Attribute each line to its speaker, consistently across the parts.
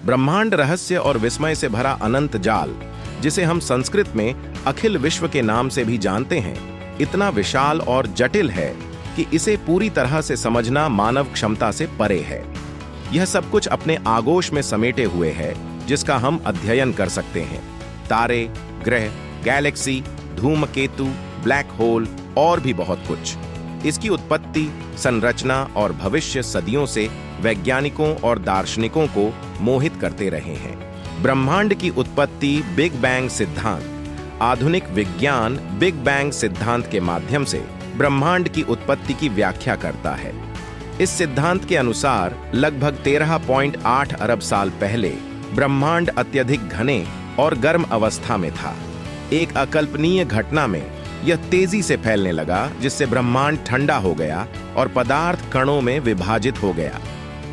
Speaker 1: ब्रह्मांड रहस्य और विस्मय से भरा अनंत जाल, जिसे हम संस्कृत में अखिल विश्व के नाम से भी जानते हैं, इतना विशाल और जटिल है कि इसे पूरी तरह से समझना मानव क्षमता से परे है। यह सब कुछ अपने आगोश में समेटे हुए है, जिसका हम अध्ययन कर सकते हैं। तारे, ग्रह, गैलेक्सी, धूमकेतु, ब्लैक होल और भी बहुत कुछ। इसकी उत्पत्ति, संरचना और भविष्य सदियों से वैज्ञानिकों और दार्शनिकों को मोहित करते रहे हैं। ब्रह्मांड की उत्पत्ति बिग बैंग सिद्धांत। आधुनिक विज्ञान बिग बैंग सिद्धांत के माध्यम से ब्रह्मांड की उत्पत्ति की व्याख्या करता है। इस सिद्धांत के अनुसार लगभग 13.8 अरब साल पहले ब्रह्मांड अत्यधिक घने और गर्म अवस्था में था। एक अकल्पनीय घटना में यह तेजी से फैलने लगा, जिससे ब्रह्मांड ठंडा हो गया और पदार्थ कणों में विभाजित हो गया।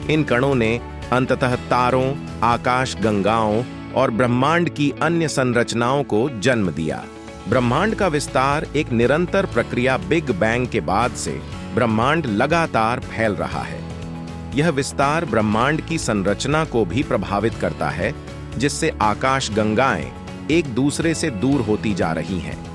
Speaker 1: इन कणों ने अंततः तारों, आकाश गंगाओं और ब्रह्मांड की अन्य संरचनाओं को जन्म दिया। ब्रह्मांड का विस्तार एक निरंतर प्रक्रिया बिग बैंग के बाद से ब्रह्मांड लगातार फैल रहा है। यह विस्तार ब्रह्मांड की संरचना को भी प्रभावित करता है, जिससे आकाश गंगाएं एक दूसरे से दूर होती जा रही हैं।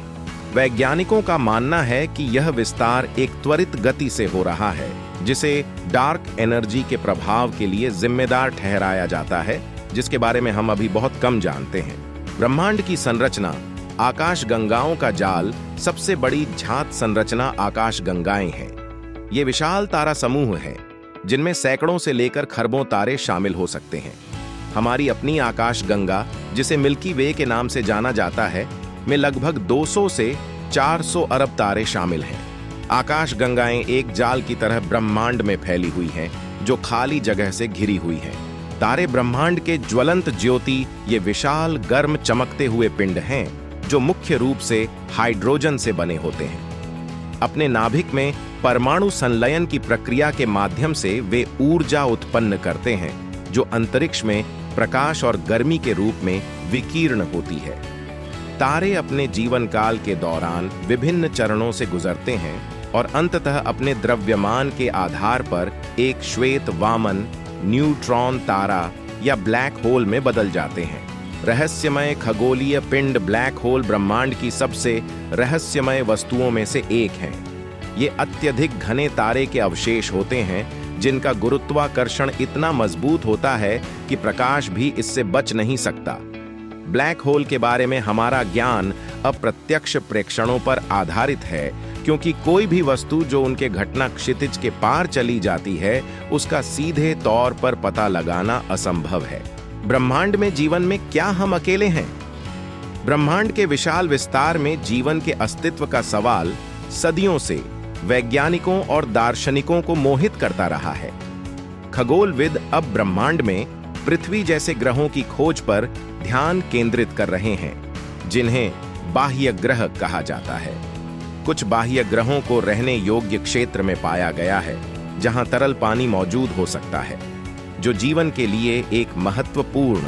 Speaker 1: वैज्ञानिकों का मानना है कि यह विस्तार एक त्वरित गति से हो रहा है, जिसे डार्क एनर्जी के प्रभाव के लिए जिम्मेदार ठहराया जाता है, जिसके बारे में हम अभी बहुत कम जानते हैं। ब्रह्मांड की संरचना, आकाश गंगाओं का जाल। सबसे बड़ी झात संरचना आकाश गंगाएं हैं। ये विशाल तारा समूह है, जिनमें सैकड़ों से लेकर खरबों तारे शामिल हो सकते हैं। हमारी अपनी आकाश गंगा, जिसे मिल्की वे के नाम से जाना जाता है, में लगभग 200 से 400 अरब तारे शामिल हैं। आकाश गंगाएं एक जाल की तरह ब्रह्मांड में फैली हुई हैं, जो खाली जगह से घिरी हुई हैं। तारे ब्रह्मांड के ज्वलंत ज्योति, ये विशाल गर्म चमकते हुए पिंड हैं, जो मुख्य रूप से हाइड्रोजन से बने होते हैं। अपने नाभिक में परमाणु संलयन की प्रक्रिया के माध्यम से वे ऊर्जा उत्पन्न करते हैं, जो अंतरिक्ष में प्रकाश और गर्मी के रूप में विकीर्ण होती है। तारे अपने जीवन काल के दौरान विभिन्न चरणों से गुजरते हैं और अंततः अपने द्रव्यमान के आधार पर एक श्वेत वामन, न्यूट्रॉन तारा या ब्लैक होल में बदल जाते हैं। रहस्यमय खगोलीय पिंड ब्लैक होल ब्रह्मांड की सबसे रहस्यमय वस्तुओं में से एक हैं। ये अत्यधिक घने तारे के अवशेष होते हैं, जिनका गुरुत्वाकर्षण इतना मजबूत होता है कि प्रकाश भी इससे बच नहीं सकता। ब्लैक होल के बारे में हमारा ज्ञान अप्रत्यक्ष प्रेक्षणों पर आधारित है, क्योंकि कोई भी वस्तु जो उनके घटना क्षितिज के पार चली जाती है, उसका सीधे तौर पर पता लगाना असंभव है। ब्रह्मांड में जीवन में क्या हम अकेले हैं? ब्रह्मांड के विशाल विस्तार में जीवन के अस्तित्व का सवाल सदियों से वैज्ञानिकों और दार्शनिकों को मोहित करता रहा है। खगोलविद अब ब्रह्मांड में पृथ्वी जैसे ग्रहों की खोज पर ध्यान केंद्रित कर रहे हैं, जिन्हें बाह्य ग्रह कहा जाता है। कुछ बाह्य ग्रहों को रहने योग्य क्षेत्र में पाया गया है, जहां तरल पानी मौजूद हो सकता है, जो जीवन के लिए एक महत्वपूर्ण